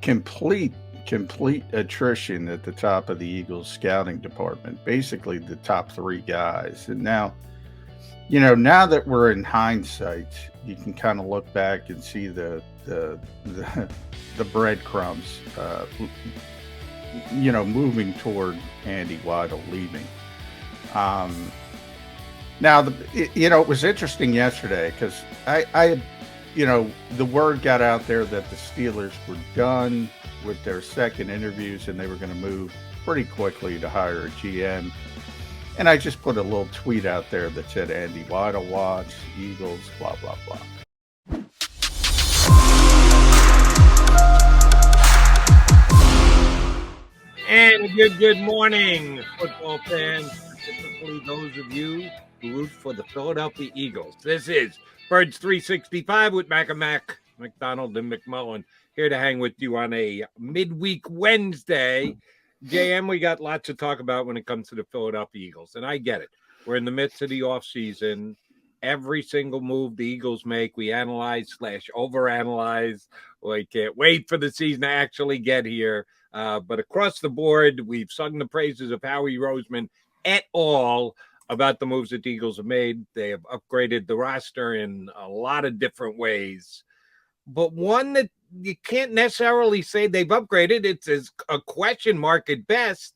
complete complete attrition at the top of the Eagles scouting department. Basically, the top three guys. And now, now that we're in hindsight, you can kind of look back and see the the breadcrumbs, moving toward Andy Weidel leaving. Um, Now, it was interesting yesterday because the word got out there that the Steelers were done with their second interviews and they were going to move pretty quickly to hire a GM. And I just put a little tweet out there that said Andy Weidl watch, Eagles, blah, blah, blah. And good morning, football fans, specifically those of you who root for the Philadelphia Eagles. This is Birds 365 with McDonald, and McMullen, here to hang with you on a midweek Wednesday. JM, we got lots to talk about when it comes to the Philadelphia Eagles, and I get it. We're in the midst of the offseason. Every single move the Eagles make, we analyze / overanalyze. We can't wait for the season to actually get here. But across the board, we've sung the praises of Howie Roseman et al. About the moves that the Eagles have made. They have upgraded the roster in a lot of different ways. But one that you can't necessarily say they've upgraded, it's a question mark at best,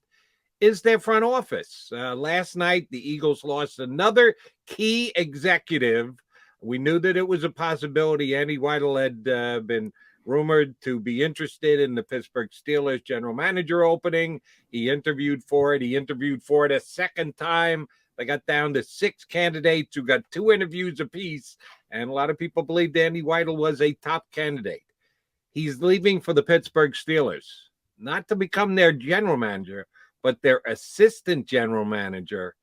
is their front office. Last night, the Eagles lost another key executive. We knew that it was a possibility. Andy Weidl had been rumored to be interested in the Pittsburge Steelers general manager opening. He interviewed for it. He interviewed for it a second time. They got down to 6 candidates who got 2 interviews apiece, and a lot of people believed Andy Weidl was a top candidate. He's leaving for the Pittsburgh Steelers, not to become their general manager, but their assistant general manager.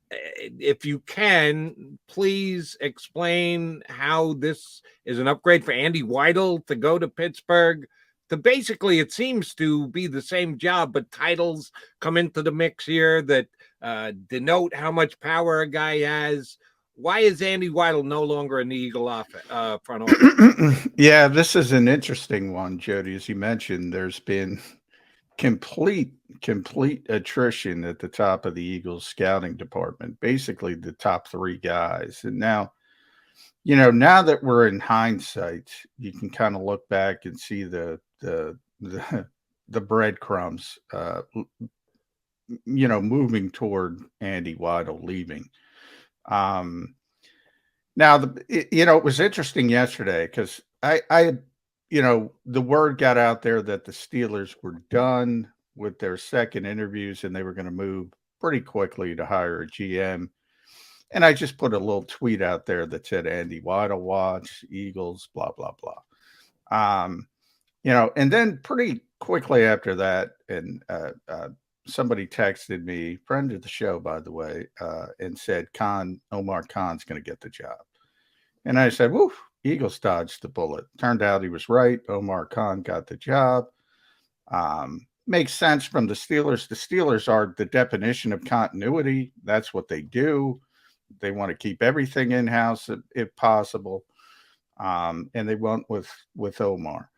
If you can, please explain how this is an upgrade for Andy Weidl to go to Pittsburgh. Basically, it seems to be the same job, but titles come into the mix here that denote how much power a guy has. Why is Andy Weidl no longer in the Eagle front office? Yeah, this is an interesting one, Jody. As you mentioned, there's been complete attrition at the top of the Eagles scouting department. Basically, the top three guys. And now, now that we're in hindsight, you can kind of look back and see the breadcrumbs, moving toward Andy Weidel leaving. Now, it was interesting yesterday because the word got out there that the Steelers were done with their second interviews and they were going to move pretty quickly to hire a GM. And I just put a little tweet out there that said Andy Weidl watch, Eagles, blah, blah, blah. And then pretty quickly after that, and somebody texted me, friend of the show, by the way, and said, Omar Khan's going to get the job. And I said, woof, Eagles dodged the bullet. Turned out he was right. Omar Khan got the job. Makes sense from the Steelers. The Steelers are the definition of continuity. That's what they do. They want to keep everything in-house if possible. And they went with Omar.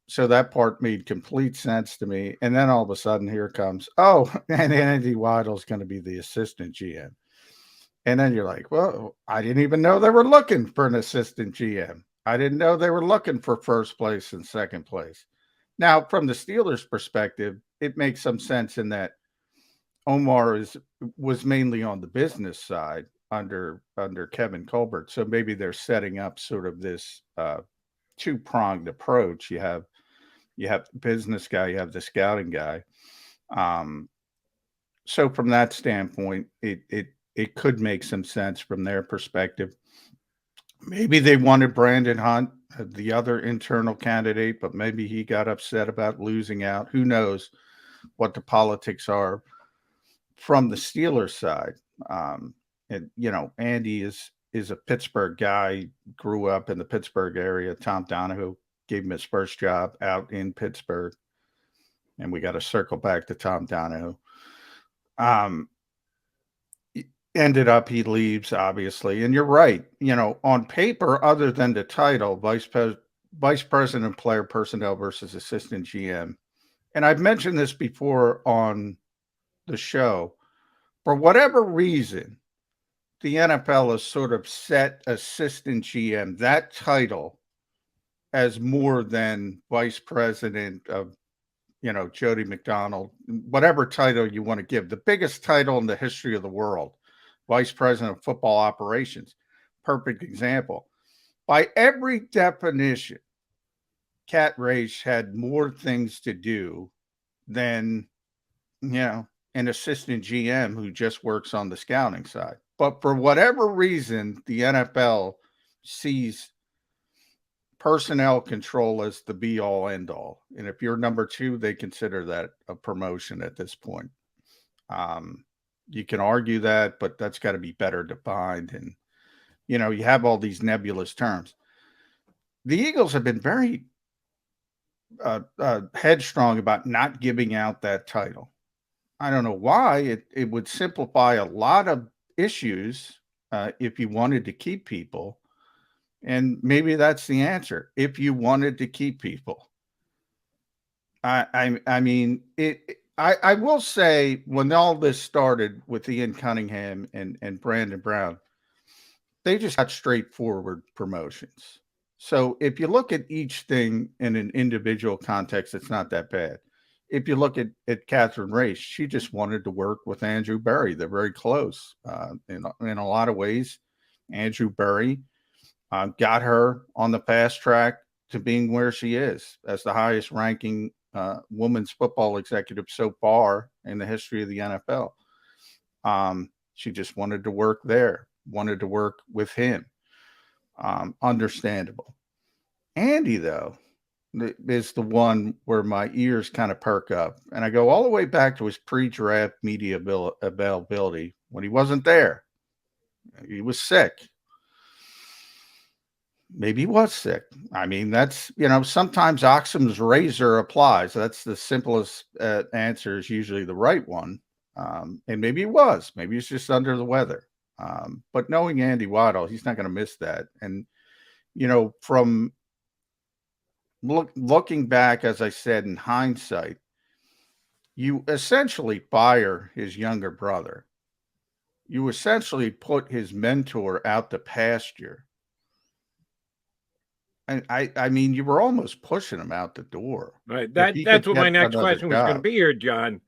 So that part made complete sense to me. And then all of a sudden, here comes, and Andy Weidl is going to be the assistant GM. And then you're like, well, I didn't even know they were looking for an assistant GM. I didn't know they were looking for first place and second place. Now, from the Steelers' perspective, it makes some sense in that Omar was mainly on the business side under Kevin Colbert. So maybe they're setting up sort of this two-pronged approach. You have the business guy, you have the scouting guy. So from that standpoint, it could make some sense from their perspective. Maybe they wanted Brandon Hunt, the other internal candidate, but maybe he got upset about losing out. Who knows what the politics are from the Steelers side. And Andy is a Pittsburgh guy, grew up in the Pittsburgh area. Tom Donahoe gave him his first job out in Pittsburgh. And we got to circle back to Tom Donahoe. Ended up, he leaves, obviously. And you're right. On paper, other than the title, vice president of player personnel versus assistant GM. And I've mentioned this before on the show. For whatever reason, the NFL has sort of set assistant GM, that title, as more than vice president of, Jody McDonald, whatever title you want to give. The biggest title in the history of the world, vice president of football operations. Perfect example. By every definition, Cat Raish had more things to do than, an assistant GM who just works on the scouting side. But for whatever reason, the NFL sees personnel control as the be all end all. And if you're number 2, they consider that a promotion at this point. You can argue that, but that's got to be better defined. And, you have all these nebulous terms. The Eagles have been very headstrong about not giving out that title. I don't know why. It would simplify a lot of issues if you wanted to keep people. And maybe that's the answer. If you wanted to keep people, I will say when all this started with Ian Cunningham and Brandon Brown, they just got straightforward promotions. So if you look at each thing in an individual context, it's not that bad. If you look at Catherine Raish, she just wanted to work with Andrew Berry. They're very close in a lot of ways. Andrew Berry got her on the fast track to being where she is as the highest ranking women's football executive so far in the history of the NFL. She just wanted to work there, wanted to work with him. Understandable. Andy, though, is the one where my ears kind of perk up. And I go all the way back to his pre-draft media availability when he wasn't there. He was sick. Maybe he was sick. I mean, that's, sometimes Occam's razor applies. That's the simplest answer is usually the right one. And maybe he was. Maybe he's just under the weather. But knowing Andy Weidl, he's not going to miss that. And, from looking back, as I said, in hindsight, you essentially fire his younger brother. You essentially put his mentor out to pasture. And I mean, you were almost pushing him out the door. Right. That's what my next question was going to be here, John.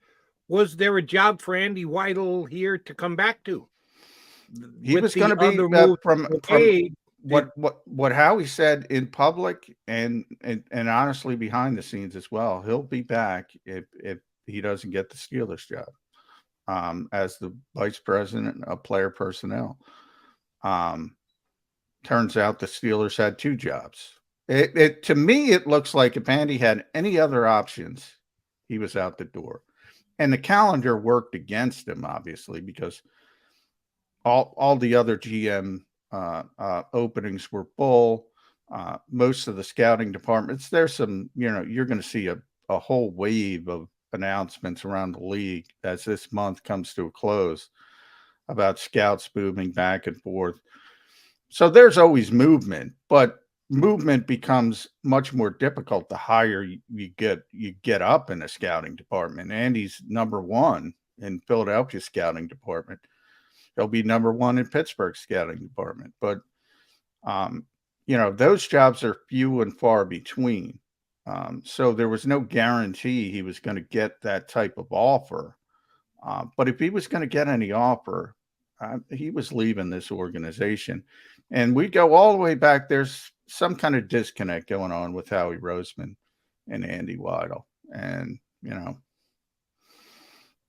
Was there a job for Andy Weidl here to come back to? He was going to be from what Howie said in public and honestly behind the scenes as well. He'll be back if he doesn't get the Steelers job as the vice president of player personnel. Turns out the Steelers had 2 jobs. To me, it looks like if Andy had any other options, he was out the door. And the calendar worked against him, obviously, because all the other GM openings were full. Most of the scouting departments, there's some, you're going to see a whole wave of announcements around the league as this month comes to a close about scouts moving back and forth. So there's always movement, but movement becomes much more difficult the higher you get up in a scouting department. Andy's number 1 in Philadelphia scouting department. He'll be number 1 in Pittsburgh scouting department. But, those jobs are few and far between. So there was no guarantee he was going to get that type of offer. But if he was going to get any offer, he was leaving this organization. And we go all the way back. There's some kind of disconnect going on with Howie Roseman and Andy Weidl. And,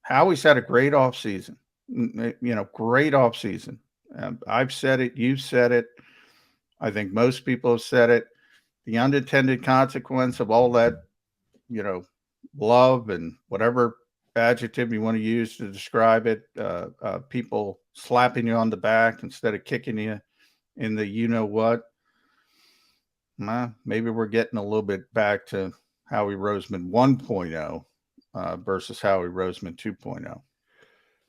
Howie's had a great offseason. Great offseason. I've said it. You've said it. I think most people have said it. The unintended consequence of all that, love and whatever adjective you want to use to describe it, people slapping you on the back instead of kicking you in the what. Maybe we're getting a little bit back to Howie Roseman 1.0 versus Howie Roseman 2.0.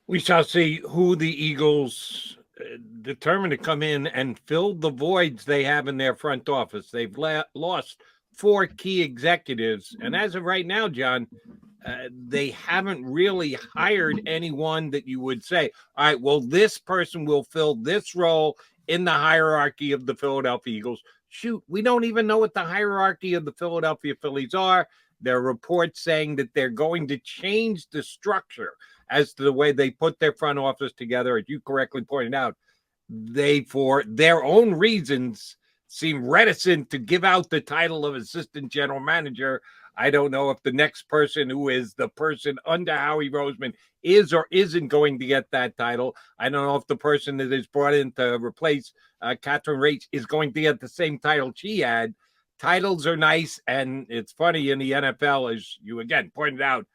We shall see who the Eagles determined to come in and fill the voids they have in their front office. They've lost 4 key executives, and as of right now, John, they haven't really hired anyone that you would say, all right, well, this person will fill this role in the hierarchy of the Philadelphia Eagles. Shoot, we don't even know what the hierarchy of the Philadelphia Phillies are. There are reports saying that they're going to change the structure as to the way they put their front office together. As you correctly pointed out, they, for their own reasons, seem reticent to give out the title of assistant general manager. I don't know if the next person who is the person under Howie Roseman is or isn't going to get that title. I don't know if the person that is brought in to replace Catherine Raich is going to get the same title she had. Titles are nice, and it's funny in the NFL, as you again pointed out,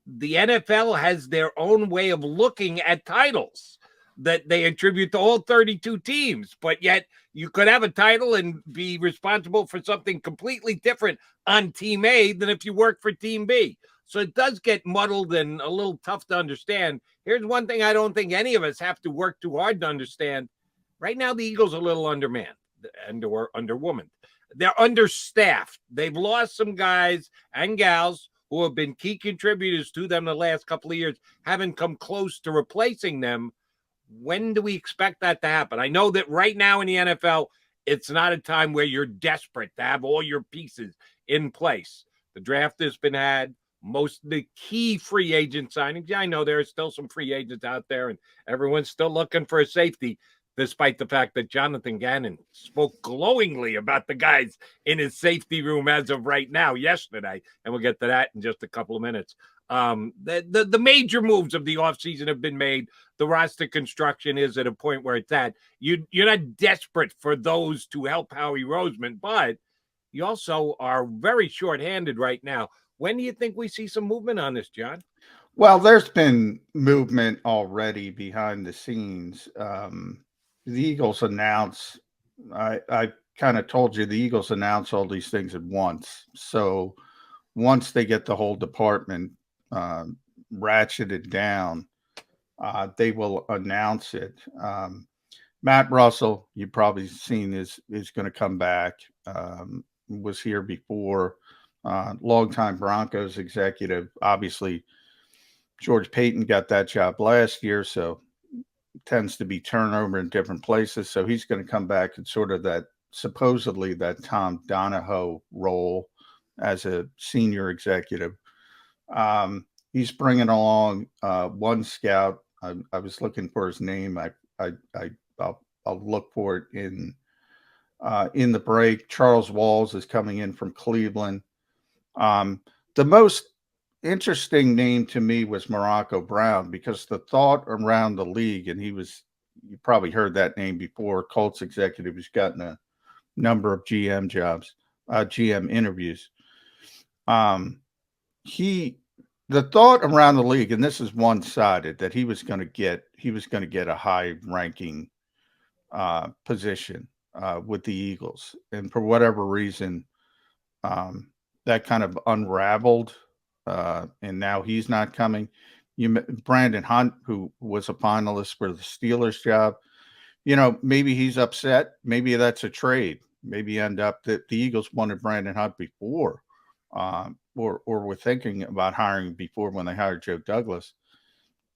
the NFL has their own way of looking at titles that they attribute to all 32 teams, but yet you could have a title and be responsible for something completely different on Team A than if you work for Team B. So it does get muddled and a little tough to understand. Here's one thing I don't think any of us have to work too hard to understand. Right now, the Eagles are a little undermanned and underwomaned. They're understaffed. They've lost some guys and gals who have been key contributors to them the last couple of years, haven't come close to replacing them. When do we expect that to happen? I know that right now in the NFL, it's not a time where you're desperate to have all your pieces in place. The draft has been had. Most of the key free agent signings. Yeah, I know there are still some free agents out there, and everyone's still looking for a safety, despite the fact that Jonathan Gannon spoke glowingly about the guys in his safety room as of right now, yesterday. And we'll get to that in just a couple of minutes. The major moves of the offseason have been made. The roster construction is at a point where it's at. You're not desperate for those to help Howie Roseman, but you also are very short-handed right now. When do you think we see some movement on this, John? Well, there's been movement already behind the scenes. The Eagles announce, I kind of told you the Eagles announce all these things at once. So once they get the whole department ratcheted down, they will announce it. Matt Russell, you've probably seen, is going to come back. Was here before. Longtime Broncos executive. Obviously, George Payton got that job last year, so tends to be turnover in different places. So he's going to come back in sort of that, supposedly that Tom Donahoe role as a senior executive. He's bringing along one scout. I was looking for his name. I'll look for it in the break. Charles Walls is coming in from Cleveland. The most interesting name to me was Morocco Brown, because the thought around the league, and you probably heard that name before, Colts executive who's gotten a number of GM jobs, GM interviews. The thought around the league, and this is one-sided, that he was going to get a high-ranking position with the Eagles, and for whatever reason, that kind of unraveled, and now he's not coming. Brandon Hunt, who was a finalist for the Steelers job, maybe he's upset. Maybe that's a trade. Maybe end up that the Eagles wanted Brandon Hunt before, or were thinking about hiring before when they hired Joe Douglas.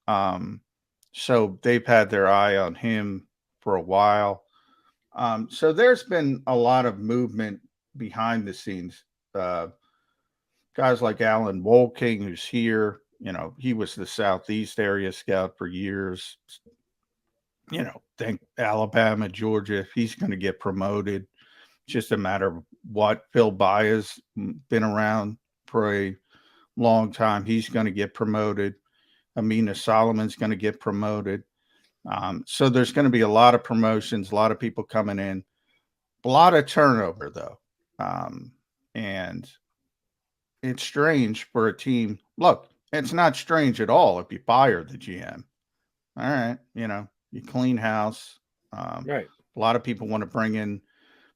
So they've had their eye on him for a while. So there's been a lot of movement behind the scenes. Guys like Alan Wolking, who's here, he was the Southeast area scout for years. Think Alabama, Georgia, he's going to get promoted. It's just a matter of what. Phil Baez been around for a long time. He's going to get promoted. Amina Solomon's going to get promoted. So there's going to be a lot of promotions, a lot of people coming in, a lot of turnover, though. And it's strange for a team. Look, it's not strange at all if you fire the GM. All right, you clean house. Right. A lot of people want to bring in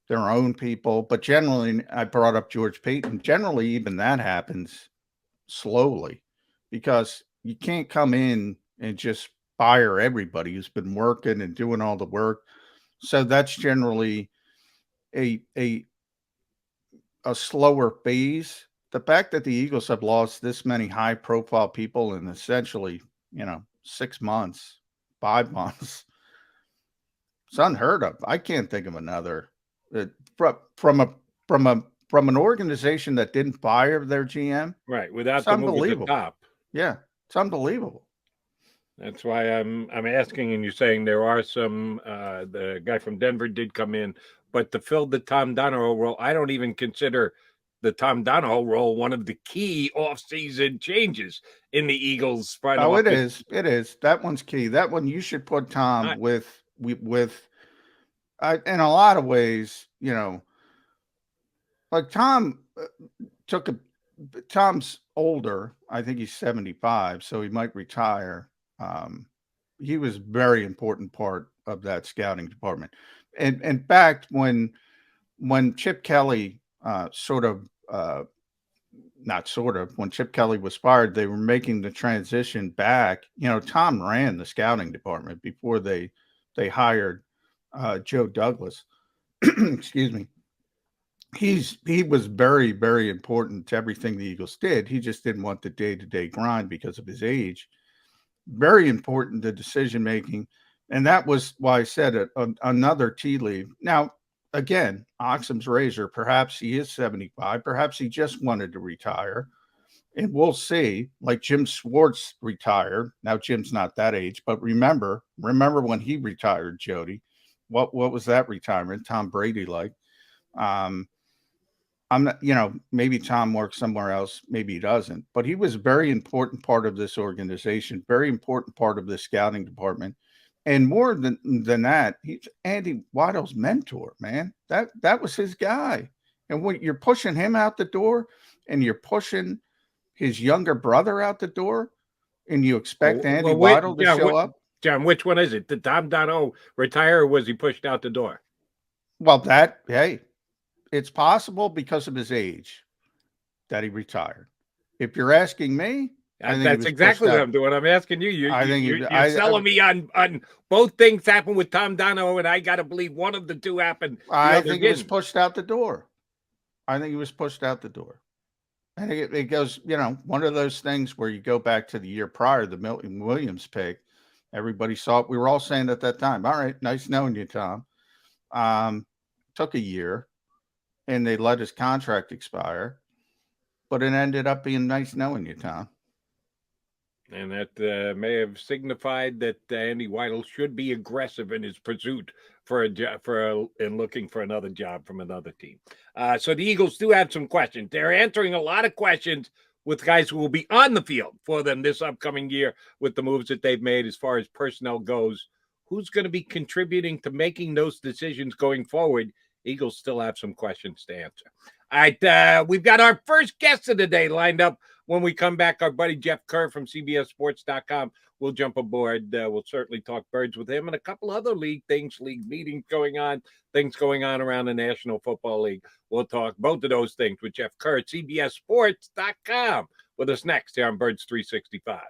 their own people, but generally, I brought up George Payton. Generally, even that happens slowly, because you can't come in and just fire everybody who's been working and doing all the work. So that's generally a slower phase. The fact that the Eagles have lost this many high profile people in essentially, 6 months, 5 months, it's unheard of. I can't think of another from an organization that didn't fire their GM. Right, without It's the move at the unbelievable. top. Yeah, it's unbelievable. That's why I'm asking, and you're saying there are some. The guy from Denver did come in, but to fill the Tom Donahoe role, I don't even consider the Tom Donahoe role one of the key offseason changes in the Eagles front Oh, it office. is. It is. That one's key. That one you should put Tom with in a lot of ways, like Tom Tom's older. I think he's 75, so he might retire. He was a very important part of that scouting department. And in fact, when Chip Kelly when Chip Kelly was fired, they were making the transition back. Tom ran the scouting department before they hired Joe Douglas. Excuse me. He was very, very important to everything the Eagles did. He just didn't want the day-to-day grind because of his age. Very important to decision making, and that was why I said it. Another tea leaf. Now, again, Occam's razor. Perhaps he is 75. Perhaps he just wanted to retire, and we'll see. Like Jim Schwartz retired. Now Jim's not that age, but remember when he retired, Jody. What was that retirement? Tom Brady like. I'm not, maybe Tom works somewhere else, maybe he doesn't, but he was a very important part of this organization, very important part of the scouting department. And more than that, he's Andy Weidel's mentor, man. That was his guy. And when you're pushing him out the door and you're pushing his younger brother out the door and you expect Andy Weidl to show up. John, which one is it? Did Tom Donahoe retire or was he pushed out the door? Well, hey, it's possible because of his age that he retired. If you're asking me, that's exactly what I'm doing. I'm asking you. You're selling me on both things happened with Tom Donahoe, and I got to believe one of the two happened. I think he was pushed out the door. And it goes, one of those things where you go back to the year prior, the Milton Williams pick. Everybody saw it. We were all saying at that time, all right, nice knowing you, Tom. Took a year. And they let his contract expire, but it ended up being nice knowing you, Tom. And that may have signified that Andy Weidl should be aggressive in his pursuit for a job, and looking for another job from another team. So the Eagles do have some questions. They're answering a lot of questions with guys who will be on the field for them this upcoming year with the moves that they've made as far as personnel goes. Who's going to be contributing to making those decisions going forward? Eagles still have some questions to answer. All right, we've got our first guest of the day lined up. When we come back, our buddy Jeff Kerr from CBSSports.com will jump aboard. We'll certainly talk birds with him and a couple other league meetings going on, things going on around the National Football League. We'll talk both of those things with Jeff Kerr at CBSSports.com with us next here on Birds 365.